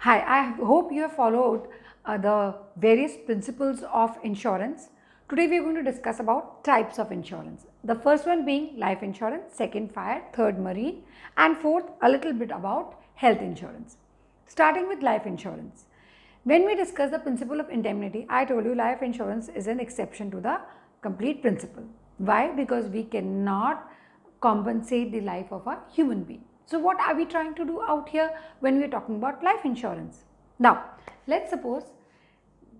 Hi, I hope you have followed the various principles of insurance. Today we are going to discuss about types of insurance. The first one being life insurance, second fire, third marine, and fourth a little bit about health insurance. Starting with life insurance. When we discuss the principle of indemnity, I told you life insurance is an exception to the complete principle. Why? Because we cannot compensate the life of a human being. So what are we trying to do out here when we are talking about life insurance? Now, let's suppose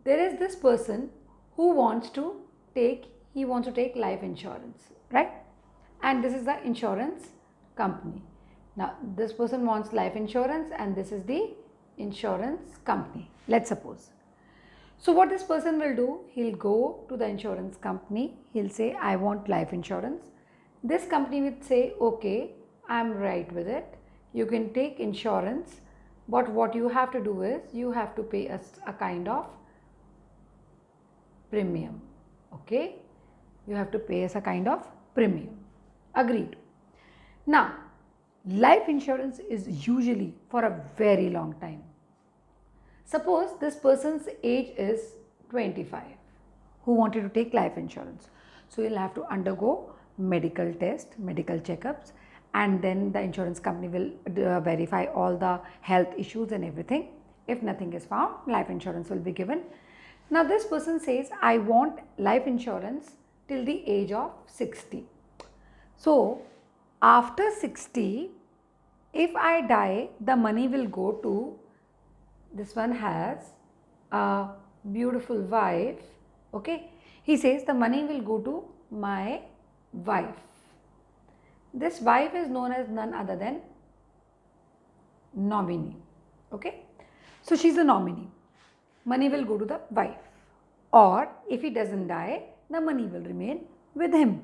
there is this person who wants to take life insurance, right? And this is the insurance company. Now, this person wants life insurance and this is the insurance company, let's suppose. So what this person will do, he'll go to the insurance company, he'll say, I want life insurance. This company will say, okay, I'm right with it. You can take insurance, but what you have to do is you have to pay us a kind of premium. Okay, you have to pay us a kind of premium. Agreed. Now, life insurance is usually for a very long time. Suppose this person's age is 25 who wanted to take life insurance. So you'll have to undergo medical test, medical checkups, and then the insurance company will verify all the health issues and everything. If nothing is found, life insurance will be given. Now this person says, I want life insurance till the age of 60. So after 60, if I die, the money will go to, this one has a beautiful wife, okay. He says the money will go to my wife. This wife is known as none other than nominee, okay. So she's the nominee. Money will go to the wife, or if he doesn't die, the money will remain with him.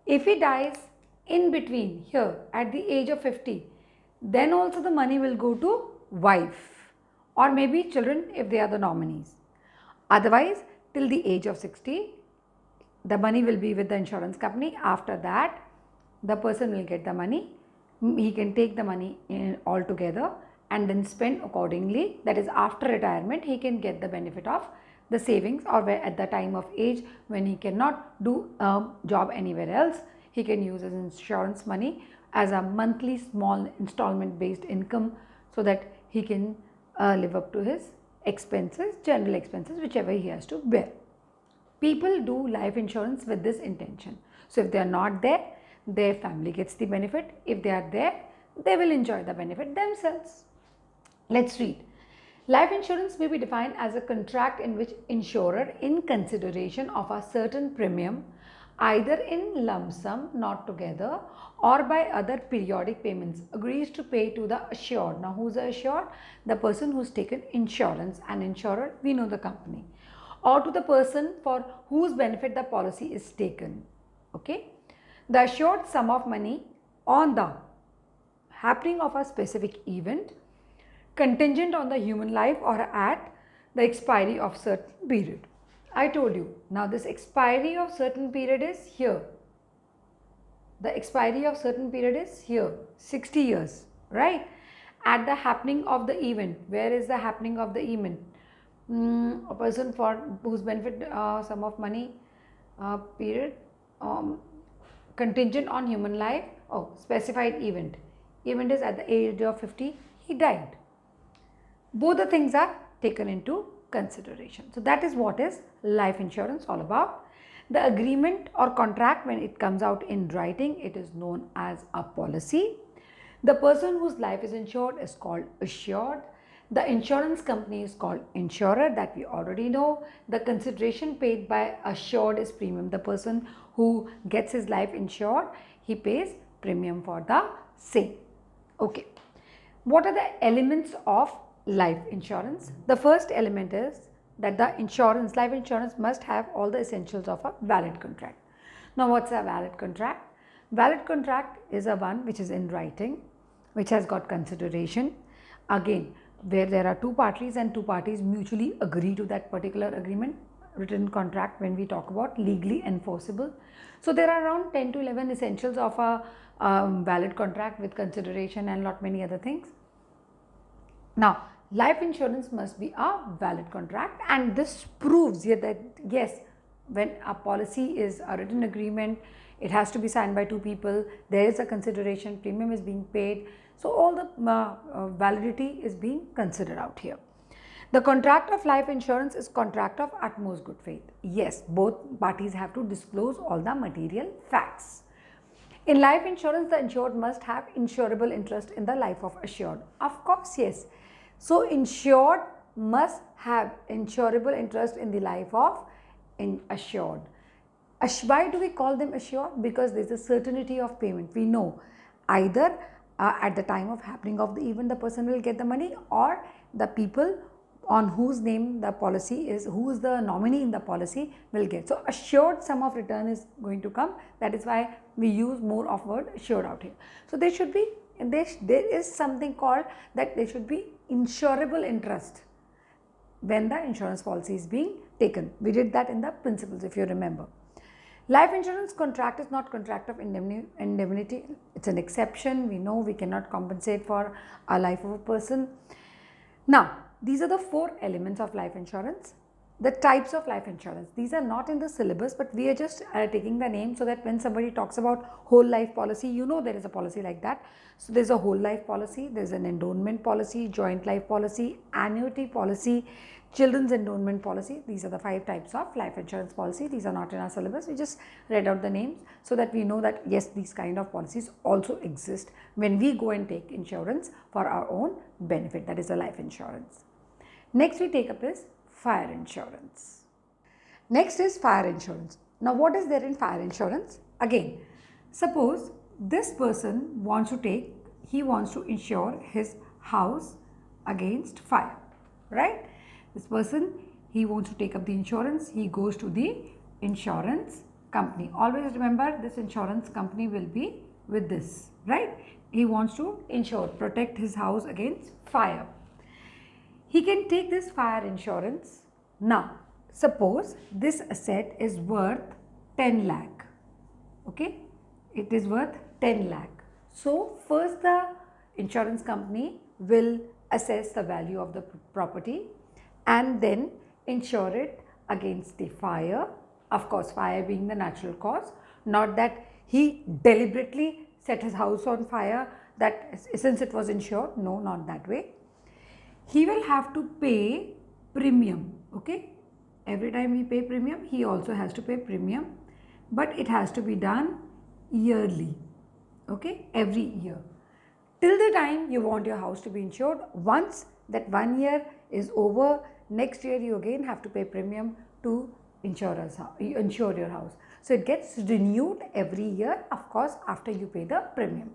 If he dies in between here at the age of 50, then also the money will go to wife or maybe children if they are the nominees. Otherwise, till the age of 60, the money will be with the insurance company. After that, the person will get the money. He can take the money all together and then spend accordingly. That is, after retirement, he can get the benefit of the savings, or where at the time of age when he cannot do a job anywhere else, he can use his insurance money as a monthly small installment based income, so that he can live up to his expenses, general expenses, whichever he has to bear. People do life insurance with this intention. So if they are not there, their family gets the benefit. If they are there, they will enjoy the benefit themselves. Let's read. Life insurance may be defined as a contract in which insurer, in consideration of a certain premium, either in lump sum, not together, or by other periodic payments, agrees to pay to the assured. Now, who's the assured? The person who's taken insurance. And insurer, we know the company. Or to the person for whose benefit the policy is taken. Okay. The assured sum of money on the happening of a specific event, contingent on the human life or at the expiry of certain period. I told you, now this expiry of certain period is here. The expiry of certain period is here, 60 years, right? At the happening of the event, where is the happening of the event? A person for whose benefit sum of money period, contingent on human life, specified event. Event is at the age of 50, he died. Both the things are taken into consideration. So that is what is life insurance all about. The agreement or contract, when it comes out in writing, it is known as a policy. The person whose life is insured is called assured. The insurance company is called insurer, that we already know. The consideration paid by assured is premium. The person who gets his life insured, he pays premium for the same. Okay. What are the elements of life insurance? The first element is that the life insurance must have all the essentials of a valid contract. Now, what's a valid contract? Valid contract is a one which is in writing, which has got consideration. Again, where there are two parties and two parties mutually agree to that particular agreement. Written contract, when we talk about legally enforceable. So there are around 10 to 11 essentials of a valid contract with consideration and lot many other things. Now, life insurance must be a valid contract, and this proves here that yes, when a policy is a written agreement, it has to be signed by two people, there is a consideration, premium is being paid, so all the validity is being considered out here. The contract of life insurance is contract of utmost good faith. Yes, both parties have to disclose all the material facts. In life insurance, the insured must have insurable interest in the life of assured. Of course, yes. So, insured must have insurable interest in the life of assured. Why do we call them assured? Because there is a certainty of payment. We know either at the time of happening of the event the person will get the money, or the people on whose name the policy is, who is the nominee in the policy will get. So, assured sum of return is going to come. That is why we use more of word assured out here. So, there should be, there is something called that there should be insurable interest when the insurance policy is being taken. We did that in the principles, if you remember. Life insurance contract is not contract of indemnity. It's an exception. We know we cannot compensate for a life of a person. Now, these are the 4 elements of life insurance. The types of life insurance, these are not in the syllabus, but we are just taking the name so that when somebody talks about whole life policy, you know there is a policy like that. So, there is a whole life policy, there is an endowment policy, joint life policy, annuity policy, children's endowment policy. These are the 5 types of life insurance policy. These are not in our syllabus. We just read out the names so that we know that yes, these kind of policies also exist when we go and take insurance for our own benefit, that is a life insurance. Next we take up is fire insurance. Next is fire insurance. Now, what is there in fire insurance? Again, suppose this person wants to he wants to insure his house against fire, right? This person, he wants to take up the insurance, he goes to the insurance company. Always remember, this insurance company will be with this, right? He wants to protect his house against fire. He can take this fire insurance. Now, suppose this asset is worth 10 lakh, okay? It is worth 10 lakh. So, first the insurance company will assess the value of the property and then insure it against the fire. Of course, fire being the natural cause, not that he deliberately set his house on fire, that since it was insured, no, not that way. He will have to pay premium, okay? Every time we pay premium, he also has to pay premium, but it has to be done yearly, okay? Every year. Till the time you want your house to be insured, once that 1 year is over, next year you again have to pay premium to insure your house. So, it gets renewed every year, of course, after you pay the premium,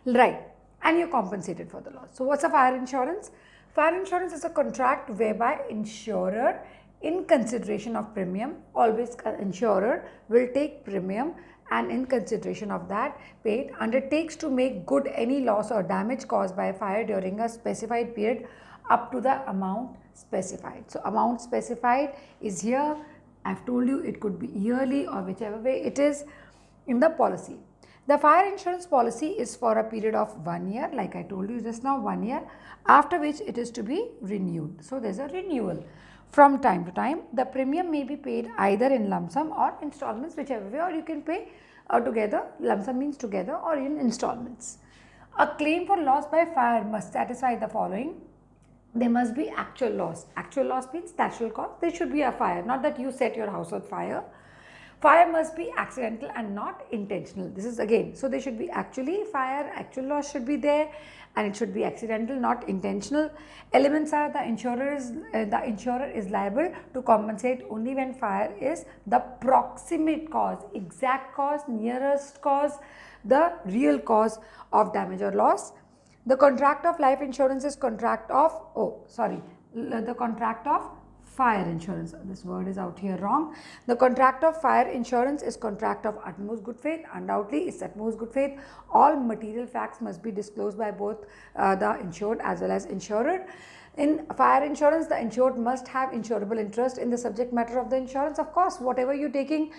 right? And you're compensated for the loss. So, what's a fire insurance? Fire insurance is a contract whereby insurer, in consideration of premium, always insurer will take premium and in consideration of that paid undertakes to make good any loss or damage caused by fire during a specified period up to the amount specified. So, amount specified is here. I have told you it could be yearly or whichever way it is in the policy. The fire insurance policy is for a period of 1 year, like I told you just now, 1 year, after which it is to be renewed. So, there is a renewal from time to time. The premium may be paid either in lump sum or installments, whichever way, or you can pay together. Lump sum means together, or in installments. A claim for loss by fire must satisfy the following. There must be actual loss. Actual loss means natural cause. There should be a fire, not that you set your house on fire. Fire must be accidental and not intentional. This is again, so there should be actually fire, actual loss should be there, and it should be accidental, not intentional. Elements are the insurer is liable to compensate only when fire is the proximate cause, exact cause, nearest cause, the real cause of damage or loss. The contract of life insurance is contract of, the contract of fire insurance. This word is out here wrong. The contract of fire insurance is contract of utmost good faith. Undoubtedly, it's utmost good faith. All material facts must be disclosed by both the insured as well as insurer. In fire insurance, the insured must have insurable interest in the subject matter of the insurance. Of course, whatever you're taking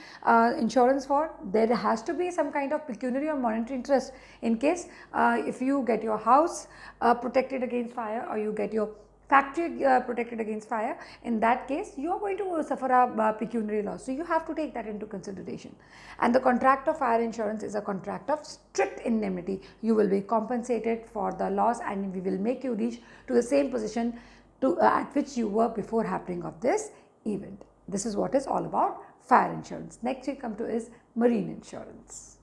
insurance for, there has to be some kind of pecuniary or monetary interest in case if you get your house protected against fire, or you get your factory protected against fire. In that case, you are going to suffer a pecuniary loss. So you have to take that into consideration. And the contract of fire insurance is a contract of strict indemnity. You will be compensated for the loss, and we will make you reach to the same position at which you were before happening of this event. This is what is all about fire insurance. Next we come to is marine insurance.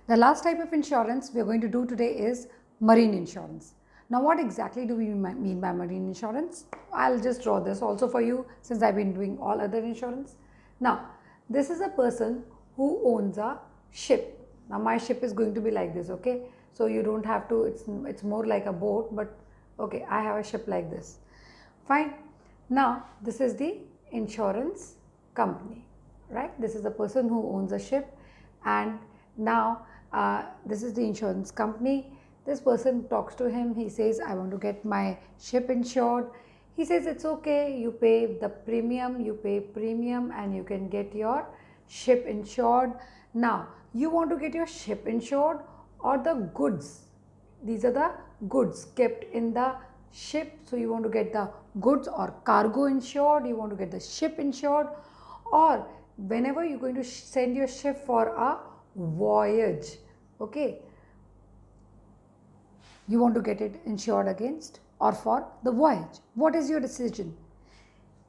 The last type of insurance we are going to do today is marine insurance. Now what exactly do we mean by marine insurance? I'll just draw this also for you, since I've been doing all other insurance. Now this is a person who owns a ship. Now my ship is going to be like this, okay? So you don't have to, it's more like a boat, but okay, I have a ship like this. Fine. Now this is the insurance company, right? This is a person who owns a ship, and now this is the insurance company. This person talks to him, he says, I want to get my ship insured. He says, it's okay, you pay the premium, and you can get your ship insured. Now, you want to get your ship insured or the goods? These are the goods kept in the ship. So, you want to get the goods or cargo insured, you want to get the ship insured, or whenever you're going to send your ship for a voyage, okay, you want to get it insured against or for the voyage. What is your decision?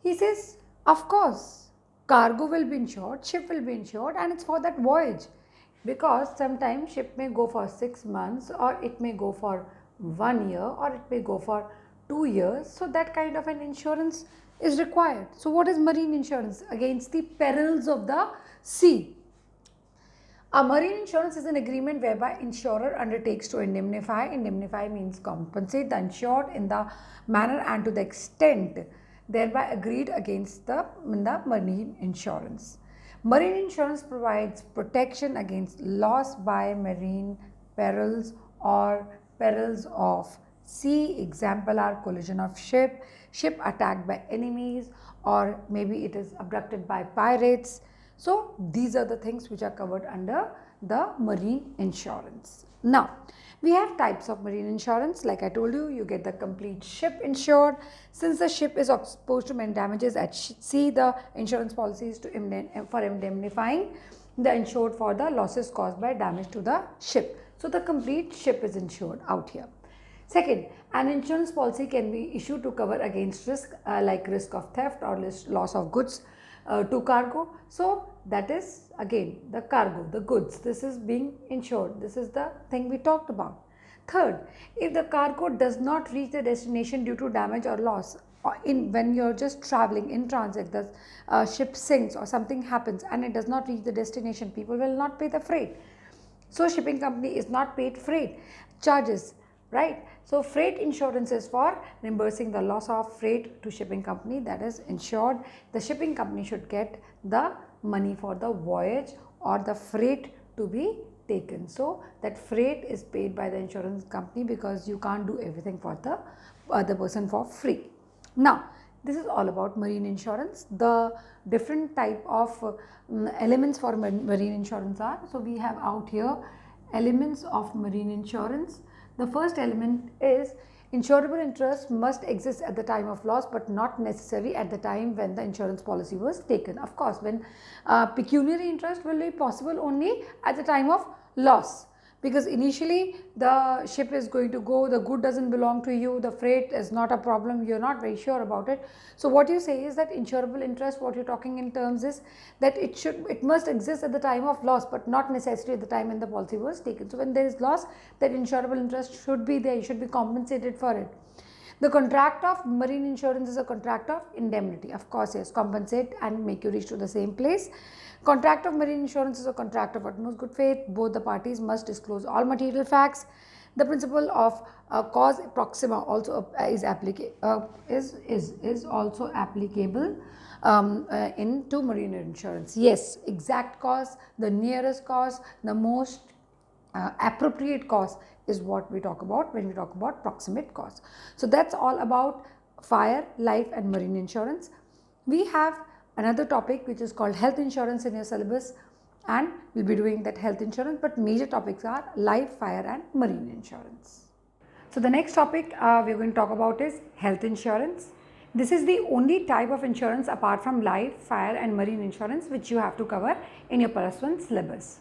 He says, of course, cargo will be insured, ship will be insured, and it's for that voyage, because sometimes ship may go for 6 months, or it may go for 1 year, or it may go for 2 years. So that kind of an insurance is required. So what is marine insurance? Against the perils of the sea. A marine insurance is an agreement whereby insurer undertakes to indemnify. Indemnify means compensate the insured in the manner and to the extent thereby agreed against in the marine insurance. Marine insurance provides protection against loss by marine perils or perils of sea. Example are collision of ship attacked by enemies, or maybe it is abducted by pirates. So these are the things which are covered under the marine insurance. Now we have types of marine insurance. Like I told you, you get the complete ship insured. Since the ship is exposed to many damages at sea, the insurance policy is for indemnifying the insured for the losses caused by damage to the ship. So the complete ship is insured out here. Second, an insurance policy can be issued to cover against risk like risk of theft or loss of goods to cargo. So that is again the cargo, the goods, this is being insured. This is the thing we talked about. Third, if the cargo does not reach the destination due to damage or loss, or when you're just traveling in transit, the ship sinks or something happens and it does not reach the destination, people will not pay the freight. So shipping company is not paid freight charges, right? So freight insurance is for reimbursing the loss of freight to shipping company, that is insured. The shipping company should get the money for the voyage or the freight to be taken. So that freight is paid by the insurance company, because you can't do everything for the other person for free. Now this is all about marine insurance. The different type of elements for marine insurance are, so we have out here elements of marine insurance. The first element is insurable interest must exist at the time of loss, but not necessary at the time when the insurance policy was taken. Of course, when pecuniary interest will be possible only at the time of loss, because initially the ship is going to go, the good doesn't belong to you, the freight is not a problem, you're not very sure about it. So what you say is that insurable interest, what you're talking in terms is that it must exist at the time of loss, but not necessarily at the time when the policy was taken. So when there is loss, that insurable interest should be there, you should be compensated for it. The contract of marine insurance is a contract of indemnity. Of course, yes, compensate and make you reach to the same place. Contract of marine insurance is a contract of utmost good faith. Both the parties must disclose all material facts. The principle of cause proxima also is also applicable into marine insurance. Yes, exact cause, the nearest cause, the most appropriate cause is what we talk about when we talk about proximate cause. So that's all about fire, life and marine insurance. We have another topic which is called health insurance in your syllabus, and we'll be doing that health insurance, but major topics are life, fire and marine insurance. So the next topic we're going to talk about is health insurance. This is the only type of insurance apart from life, fire and marine insurance which you have to cover in your +1 syllabus.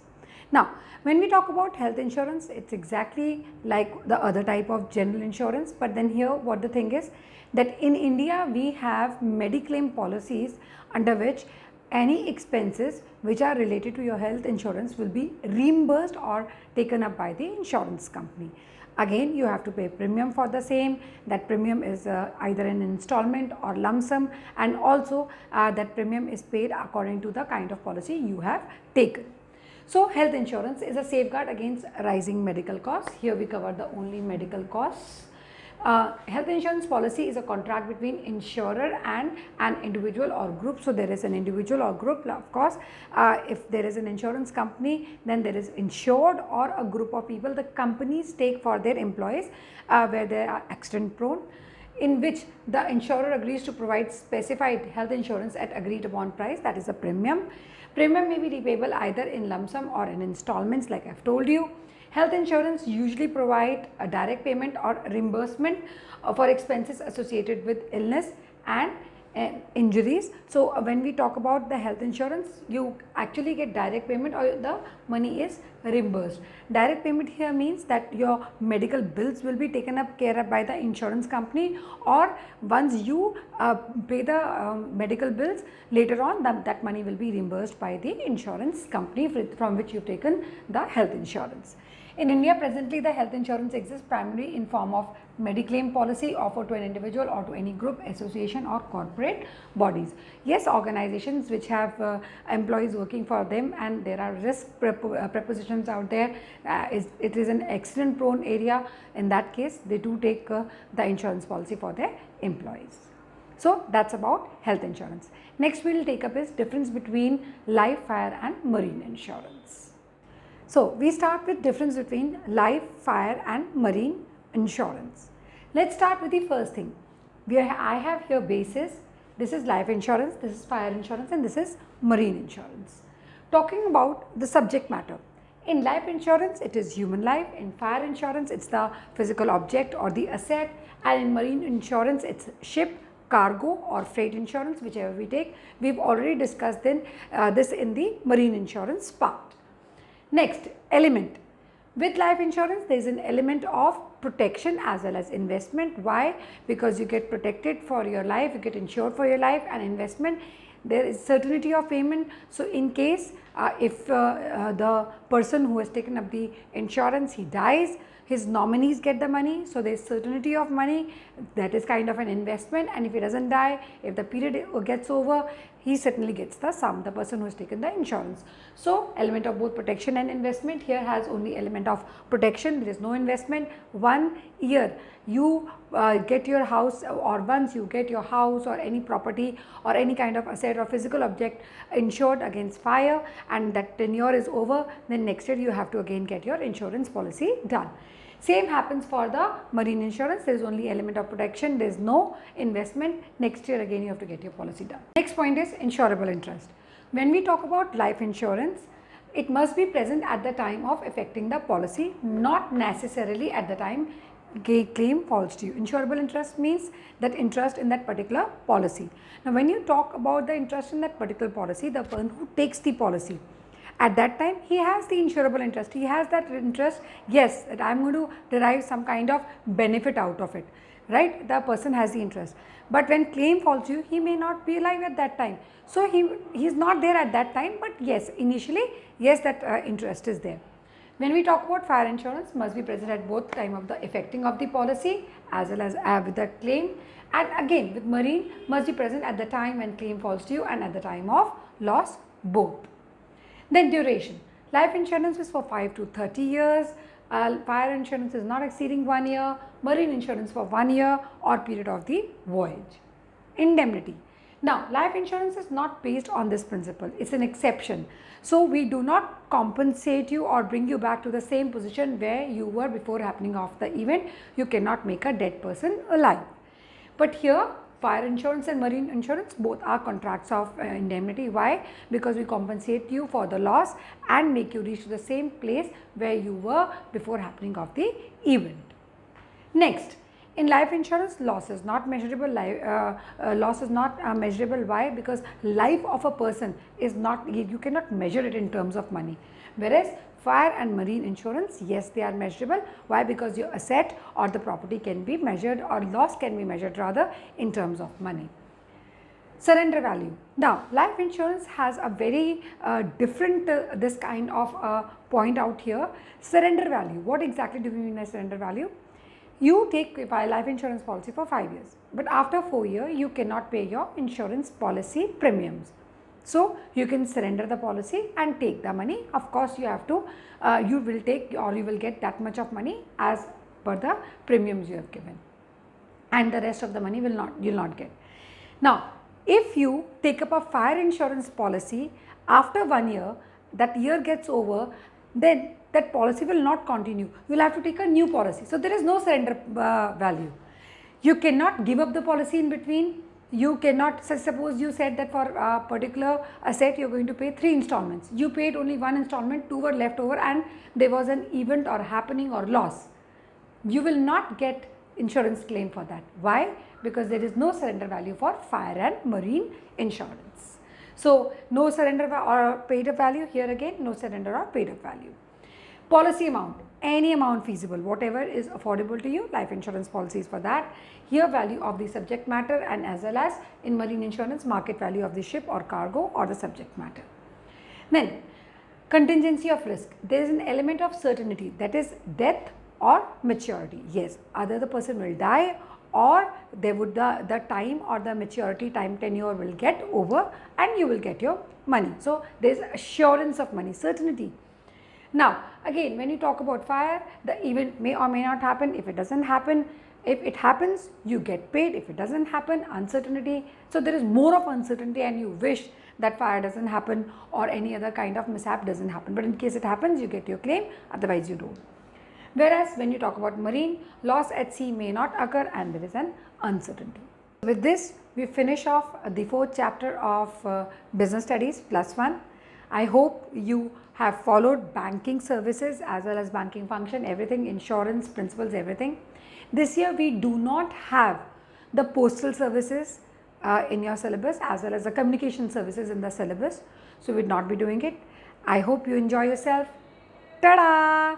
Now, when we talk about health insurance, it's exactly like the other type of general insurance, but then here what the thing is that in India we have Mediclaim policies under which any expenses which are related to your health insurance will be reimbursed or taken up by the insurance company. Again, you have to pay premium for the same. That premium is either an installment or lump sum, and also that premium is paid according to the kind of policy you have taken. So, health insurance is a safeguard against rising medical costs. Here we cover the only medical costs. Health insurance policy is a contract between insurer and an individual or group. So, there is an individual or group, of course. If there is an insurance company, then there is insured or a group of people the companies take for their employees where they are accident prone, in which the insurer agrees to provide specified health insurance at agreed upon price, that is a premium. Premium may be repayable either in lump sum or in installments, like I have told you. Health insurance usually provide a direct payment or reimbursement for expenses associated with illness and injuries. So, when we talk about the health insurance, you actually get direct payment or the money is reimbursed. Direct payment here means that your medical bills will be taken up care of by the insurance company, or once you pay the medical bills, later on that money will be reimbursed by the insurance company from which you have taken the health insurance. In India, presently the health insurance exists primarily in form of Mediclaim policy offered to an individual or to any group, association or corporate bodies. Yes, organizations which have employees working for them and there are risk prepositions out there, it is an accident prone area. In that case, they do take the insurance policy for their employees. So, that's about health insurance. Next we will take up is difference between life, fire and marine insurance. So, we start with difference between life, fire and marine insurance. Let's start with the first thing. I have here basis. This is life insurance, this is fire insurance and this is marine insurance. Talking about the subject matter. In life insurance, it is human life. In fire insurance, it's the physical object or the asset. And in marine insurance, it's ship, cargo or freight insurance, whichever we take. We've already discussed this in the marine insurance part. Next, element. With life insurance, there is an element of protection as well as investment. Why? Because you get protected for your life, you get insured for your life, and investment, there is certainty of payment. So, in case if the person who has taken up the insurance, he dies, his nominees get the money. So, there is certainty of money, that is kind of an investment, and if he does not die, if the period gets over, he certainly gets the sum, the person who has taken the insurance. So, element of both protection and investment. Here has only element of protection, there is no investment. 1 year you get your house, or once you get your house or any property or any kind of asset or physical object insured against fire, and that tenure is over, then next year you have to again get your insurance policy done. Same happens for the marine insurance. There is only element of protection, there is no investment. Next year again you have to get your policy done. Next point is insurable interest. When we talk about life insurance, it must be present at the time of effecting the policy, not necessarily at the time claim falls to you. Insurable interest means that interest in that particular policy. Now, when you talk about the interest in that particular policy, the person who takes the policy, at that time he has the insurable interest, he has that interest, yes, that I am going to derive some kind of benefit out of it, right? The person has the interest, but when claim falls to you, he may not be alive at that time. So, he is not there at that time, but yes, initially yes, that interest is there. When we talk about fire insurance, must be present at both time of the effecting of the policy as well as with the claim, and again with marine must be present at the time when claim falls to you and at the time of loss, both. Then duration. Life insurance is for 5 to 30 years, fire insurance is not exceeding 1 year, marine insurance for 1 year or period of the voyage. Indemnity. Now, life insurance is not based on this principle, it is an exception. So, we do not compensate you or bring you back to the same position where you were before happening of the event. You cannot make a dead person alive. But here fire insurance and marine insurance both are contracts of indemnity. Why? Because we compensate you for the loss and make you reach to the same place where you were before happening of the event. Next, in life insurance, loss is not measurable. Loss is not measurable. Why? Because life of a person is not, you cannot measure it in terms of money. Whereas fire and marine insurance, yes, they are measurable. Why? Because your asset or the property can be measured, or loss can be measured rather, in terms of money. Surrender value. Now, life insurance has a very different this kind of point out here. Surrender value. What exactly do we mean by surrender value? You take a life insurance policy for 5 years, but after 4 years, you cannot pay your insurance policy premiums. So, you can surrender the policy and take the money. Of course, you have to, you will take or you will get that much of money as per the premiums you have given, and the rest of the money you will not get. Now, if you take up a fire insurance policy after 1 year, that year gets over, then that policy will not continue. You will have to take a new policy. So, there is no surrender value. You cannot give up the policy in between. You cannot, suppose you said that for a particular asset you are going to pay 3 installments. You paid only 1 installment, 2 were left over, and there was an event or happening or loss. You will not get insurance claim for that. Why? Because there is no surrender value for fire and marine insurance. So, no surrender or paid up value. Here again, no surrender or paid up value. Policy amount, any amount feasible, whatever is affordable to you, life insurance policies for that. Here value of the subject matter, and as well as in marine insurance, market value of the ship or cargo or the subject matter. Then contingency of risk. There is an element of certainty, that is death or maturity. Yes, either the person will die or they would the time or the maturity time tenure will get over and you will get your money. So, there is assurance of money, certainty. Now, again, when you talk about fire, the event may or may not happen. If it does not happen, if it happens, you get paid. If it does not happen, uncertainty. So, there is more of uncertainty and you wish that fire does not happen or any other kind of mishap does not happen. But in case it happens, you get your claim, otherwise you don't. Whereas, when you talk about marine, loss at sea may not occur and there is an uncertainty. With this, we finish off the 4th chapter of Business Studies +1. I hope you have followed banking services as well as banking function, everything, insurance, principles, everything. This year we do not have the postal services in your syllabus as well as the communication services in the syllabus. So, we will not be doing it. I hope you enjoy yourself. Ta-da!